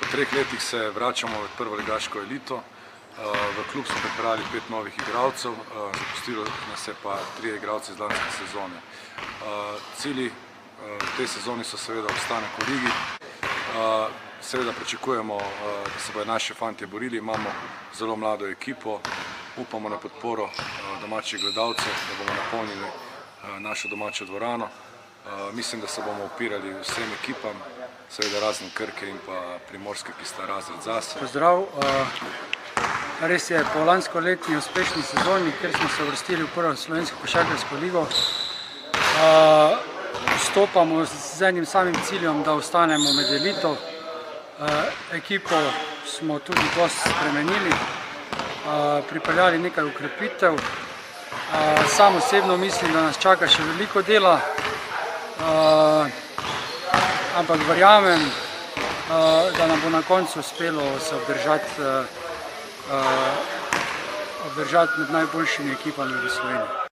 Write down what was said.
Po 3 letih se vračamo v prvoligaško elito. V klub smo pripravili 5 novih igralcev, zapustilo nas je pa 3 igralce iz lanske sezone. Cilji te sezoni so seveda obstanek v ligi. Seveda pričakujemo, da se bodo naši fantje borili, imamo zelo mlado ekipo, upamo na podporo domačih gledalcev, da bomo napolnili našo domačo dvorano. Mislim, da se bomo upirali vsem ekipam, seveda razen Krke in pa Primorske, ki sta razred zase. Pozdrav! Res je, po lanskoletni uspešni sezoni, kjer smo se uvrstili v prvo slovensko košarkarsko ligo, vstopamo z enim samim ciljem, da ostanemo med elito. Ekipo smo tudi dosti spremenili, pripeljali nekaj ukrepitev. Sam osebno mislim, da nas čaka še veliko dela, ampak verjamem, da nam bo na koncu uspelo se obdržati med najboljšimi ekipami v Sloveniji.